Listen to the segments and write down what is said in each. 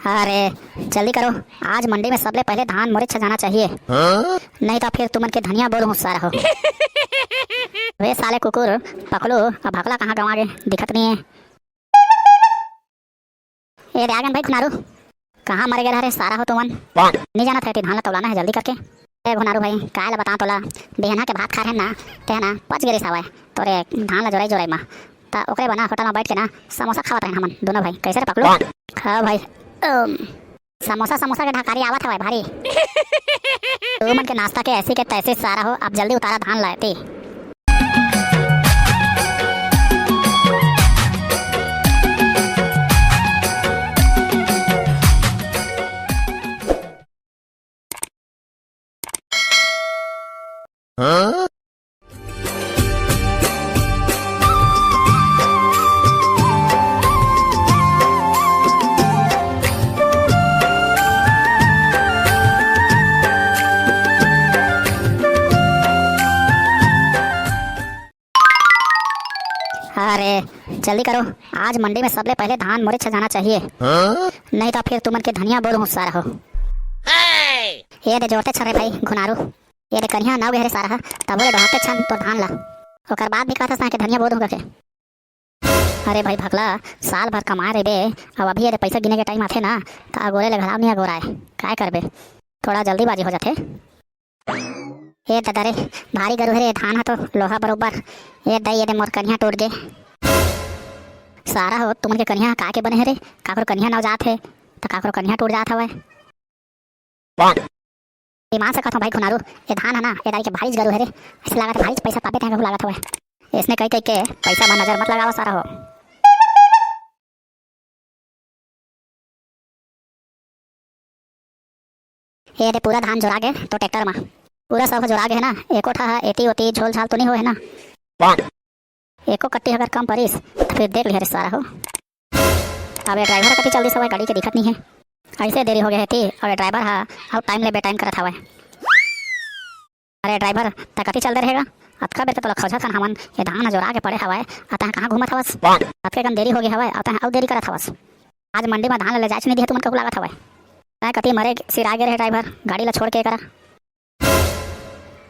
अरे जल्दी करो, आज मंडी में सबले पहले धान मोरे छजाना चाहिए। नहीं तो फिर तुमन के धनिया बोल होशियार हो। वे साले कुकुर पकड़ो, अब भगला कहाँ गवा गए, दिखत नहीं है। ए रागन भाई खुनारू, कहाँ मरे गए रे सारा हो तुमन? नहीं जाना था धान ला तौलाना है, जल्दी करके। ए घुनारू भाई काय ला बता तोला, बेहना के भात खा रहे ना ते ना पच गिरी सावे तोरे धान ला जोराई जोराई मा ता ओकरे बना होटल में बैठ के ना समोसा खावत रहे हमन दोनों भाई। कैसे रे पकड़ो? हाँ भाई समोसा समोसा के ढकारी आवत है भारी। तू मन के नाश्ता के ऐसे के तैसे सारा हो, अब जल्दी उतारा धान लाती। अरे जल्दी करो, आज मंडी में सबले पहले धान मोरे छजाना चाहिए। नहीं तो फिर तुमन के धनिया बोल होशियार हो। ये दे जोड़ते छरे भाई घुनारू, ये दे कन्या नाव गहरे सारा तब बोले ढाते छन तो धान ला ओकर बाद भी कहता सा के धनिया बोल हो के। अरे भाई भगला साल भर कमा रे बे, अब अभी ये पैसा गिने के टाइम आथे ना तो अगोरे ले घराव नहीं अगोराए काय करबे, थोड़ा जल्दीबाजी हो जाते। ये दादा रे भारी गरु है रे, धान है तो लोहा बरोबर। ये दई ये दे मोर कन्या टूट गे सारा हो। तुमन के कन्या का के बने है रे, काकरो कन्या नव जात है तो काकरो कन्या टूट जात हवे। ईमान से कहता भाई खुनारू, ये धान है ना ये दाई के भारी गरु है रे, ऐसे लागत भारी पैसा पाबे तहु लागत हवे। इसने कई कई के पैसा में नजर मत लगावा सारा हो। ये दे पूरा धान जोरा गे तो ट्रैक्टर में पूरा सब जोरा गे है ना, एको ठा एटी ओटी झोल झाल तो नहीं हो है ना, एको कट्टी अगर कम परिस तो फिर देख लिया रे सारा हो। अब ड्राइवर कति जल्दी सवाई गाड़ी के दिखत नहीं है, ऐसे देरी हो गया है थी। और ड्राइवर हा अब टाइम ले बे टाइम करत हवे। अरे ड्राइवर त कति चलते रहेगा, अतका बेर तो खोजत हन हमन ये धान जोरा के पड़े हवे, अतः कहाँ घूमत हवस, अतके कम देरी हो गई हवे, अतः और देरी करत हवस। आज मंडी में धान ले जाच नहीं दिए तुमन को लागत हवे, तय कति मरे सिरा गे रहे ड्राइवर गाड़ी ला छोड़ के करा।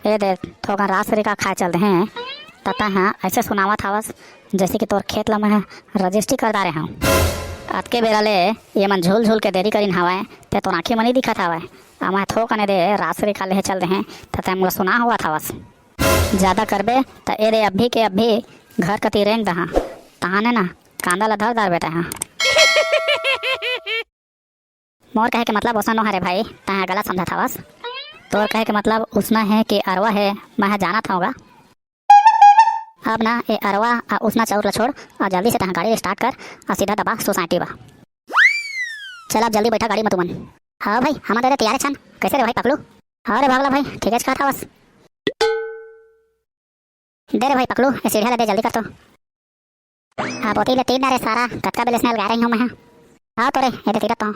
ये दे थोड़ा रास्ते का खा चलते हैं तता हाँ ऐसे सुनावत हवस जैसे कि तोर खेत ला मैं रजिस्ट्री कर डारे हूँ। अतके बेरा ले ये मन झूल झूल के देरी करीन हवाए ते तो आँखें मनी दिखत हवाए, मैं थोक ने दे रास्ते खा ले चलते हैं तथा मोला सुना हुआ हवस। ज़्यादा करबे तो ए रे अभी के अभी घर कती रेंग दहा तहाने ना कांदा ला धर दार बेटा। हाँ मोर कहे के मतलब ओसा नो हरे भाई, तहाँ गलत समझा था बस। तोर कहे के मतलब उसना है कि अरवा है, मैं जाना था होगा। अब ना ये अरवा उसना चाउर ला छोड़ और जल्दी से तहाँ गाड़ी स्टार्ट कर और सीधा दबा सोसाइटी बा। चल अब जल्दी बैठा गाड़ी में तुमन। हाँ भाई हम दे तैयार छन, कैसे रे भाई पकड़ू? हाँ रे भागला भाई ठीक है था बस दे रे भाई पकड़ू, ये सीढ़िया दे जल्दी कर तो। हाँ बोती ले तीन रे सारा कतका बेल स्नेल गा रही हूँ मैं। हाँ तो रे ये दे तीरत तो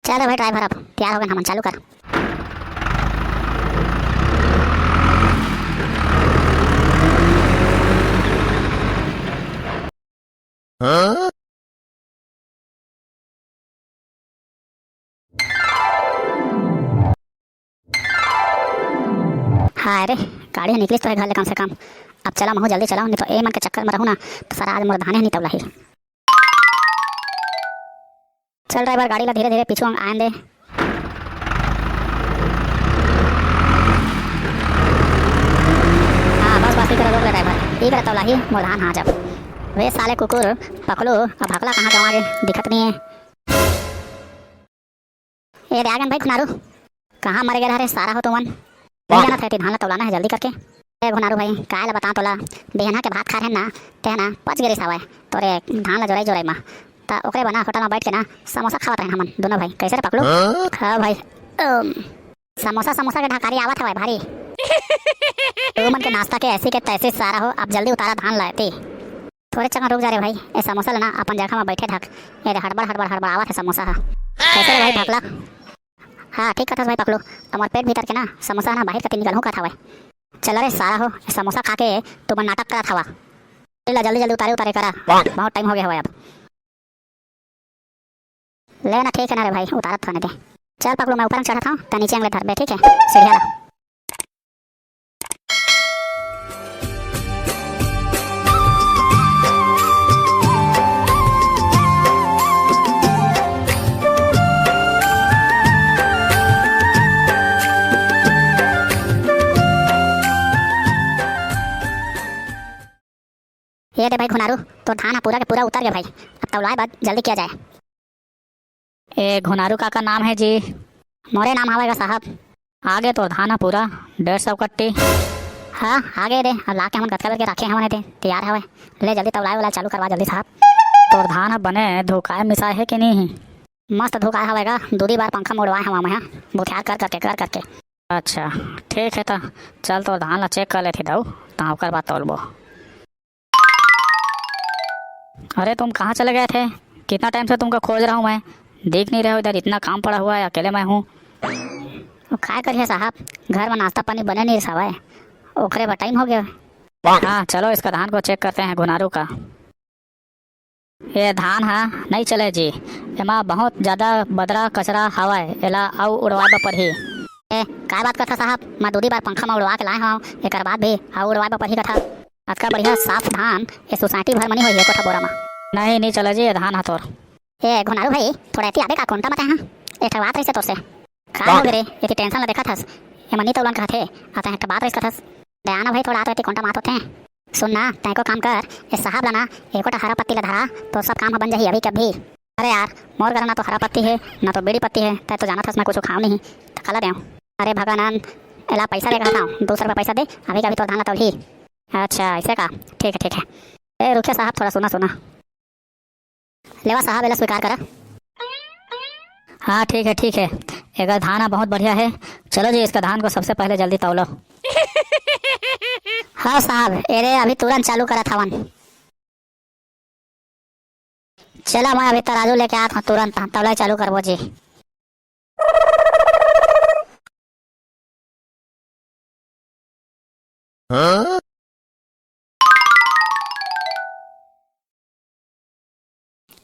चलो भाई ड्राइवर अब तैयार हो गए हम, चालू कर। हाँ अरे गाड़ी निकली तो है घर ले कम से कम। अब चला महू जल्दी चलाओ, नहीं तो ए मन के चक्कर में रहूँ ना तो सारा आज मोर धाने नहीं तबला ही। चल ड्राइवर गाड़ी ला धीरे धीरे पीछू आए दे। हाँ बस बस रोक ले ड्राइवर, ठीक रहता ही मोर धान। हाँ जब वे साले कुकुर पकड़ो, अब भगला कहाँ गवा गए, दिखत नहीं है। ए रागन भाई खुनारू, कहाँ मरे गए रे सारा हो तुमन? नहीं जाना था धान ला तौलाना है, जल्दी करके। ए घुनारू भाई काय ला बता तोला, बेहना के भात खा रहे ना ते ना पच गिरी सावे तोरे धान ला जोराई जोराई मा ता ओकरे बना होटल में बैठ के ना समोसा खावत रहे हमन दोनों भाई। कैसे रे पकड़ू? हाँ भाई समोसा समोसा के ढकारी आवत हवे भारी। तू मन के नाश्ता के ऐसे के तैसे सारा हो, अब जल्दी उतारा धान लाती। थोड़े चंगा रुक जा रे भाई, ए समोसा लेना अपन जगह में बैठे ढक। ये हड़बड़ हड़बड़ हड़बड़ आवत है समोसा। कैसे रे भाई भगला? हाँ ठीक कथा भाई पकड़ो, तुम्हारे पेट भीतर के ना समोसा ना बाहर कती निकल हूँ कथा भाई। चल रे सारा हो समोसा खा के तुम नाटक करा था। ला जल्दी जल्दी उतारे उतारे करा, बहुत टाइम हो गया हुआ है अब। ले ना, ठीक है ना रे भाई, उतारत थाने दे। चल पकड़ू, मैं ऊपर में चढ़ा था तो नीचे अंगले धर बे, ठीक है सीढ़िया ला। ये दे भाई घुनारू, तो धान पूरा के पूरा उतर गया भाई, अब तौलाए बाद जल्दी किया जाए। ए घुनारू का नाम है जी? मोरे नाम आवेगा साहब। आगे तो धान पूरा 150 कट्टी। हाँ आगे दे, अब ला के हम गतका करके रखे हमने दे तैयार हवे। ले जल्दी तौलाए वाला चालू करवा जल्दी साहब। तो धान बने धोकाए मिसाए है कि नहीं? मस्त धोकाए हवेगा, दूरी बार पंखा मोड़वाए हवा मैं बुथियार कर करके। अच्छा ठीक है, तो चल तो धान ला चेक कर लेते दऊ, तो ओकर बाद तौलबो। अरे तुम कहाँ चले गए थे? कितना टाइम से तुमको खोज रहा हूँ मैं, देख नहीं रहे हो इधर, इतना काम पड़ा हुआ है, अकेले मैं हूँ। क्या करिए साहब, घर में नाश्ता पानी बने नहीं सब है, ओखरे बा टाइम हो गया। हाँ चलो इसका धान को चेक करते हैं घुनारू का। ये धान है नहीं चले जी, एमा बहुत ज्यादा बदरा कचरा हवा है, एला आउ उड़वाए पर ही। क्या बात करता साहब, मैं दूरी बार पंखा में उड़वा के लाए हूँ, एक बाद भी आउ उड़वाए पर ही कथा। अतका बढ़िया साफ धान ये सोसाइटी भर मनी हुई है कोठा बोरा में। नहीं चले जी, धान है तोर। ए घुनारू भाई, थोड़ा ऐती आबे का कोंटा मत है, एक बात रही से तोर से खा हो रे, ये टेंशन ला देखा थस, ये मनी तौलन कहथे आता है, बात रही थस दयाना भाई, थोड़ा आते कोंटा मात होते हैं। सुन ना, तय को काम कर, ये साहब लाना एकोटा हरा पत्ती ला धरा तो सब काम बन जाही अभी कभी। अरे यार मोर घर ना तो हरा पत्ती है ना तो बेड़ी पत्ती है, तय तो जाना थस मैं कुछ खाओ नहीं तो खला दे। अरे भगवानंद एला पैसा दे कहता हूँ, 200 रुपये पैसा दे, अभी कभी तो धान ला तौल ही। अच्छा ऐसे का, ठीक है। ए रुकिए साहब, थोड़ा सुना लेवा साहब, एला स्वीकार करा। हाँ ठीक है, एक धान बहुत बढ़िया है, चलो जी इसका धान को सबसे पहले जल्दी तौलो। हाँ साहब, अरे अभी तुरंत चालू करा था वन। चला मैं अभी तराजू लेके आया था, तुरंत तौला चालू करबो जी। हाँ?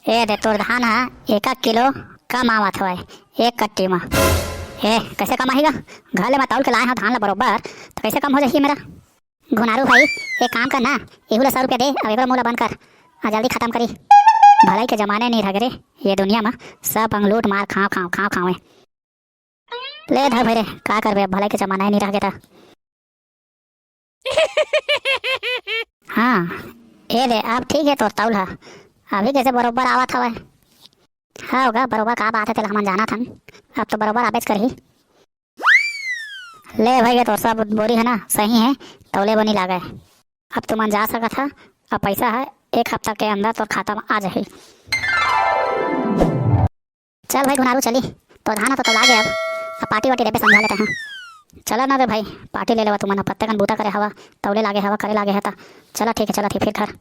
ए दे तोर धान है 1 किलो कम आवत हवे एक कट्टी में। ए कैसे कम आएगा, घर ले मैं तौल के लाए हूँ धान ला बरोबर, तो कैसे कम हो जाएगी मेरा? घुनारू भाई एक काम करना, एहू ला 100 रुपया दे, अब एक मुँह बंद कर जल्दी खत्म करी। भलाई के जमाने नहीं रह रे ये दुनिया में, सब अंग लूट मार खाओ। ले धर भरे, का करबे, भलाई के जमाना ही नहीं रह गया। हाँ ए दे, अब ठीक है तो तौल है, अभी कैसे बरोबर आवत हवे। हाँ होगा बरोबर, का बात है तेला हम जाना था, अब तो बरोबर आबेज कर ही। ले भाई तो सब बोरी है ना सही है, तौले बनी लागे, अब तुम जा सका था, अब पैसा है 1 हफ्ता के अंदर तो खाता में आ जाए। चल भाई घुनारू चली, तो धाना तो लागे, अब पार्टी वाटी रेबे समझा लेते हैं। चला ना रे भाई, पार्टी ले लेवा, तुम पत्ते कन बूता करे हवा, तौले लागे हवा करे लागे है, चला ठीक है, चला ठीक फिर घर।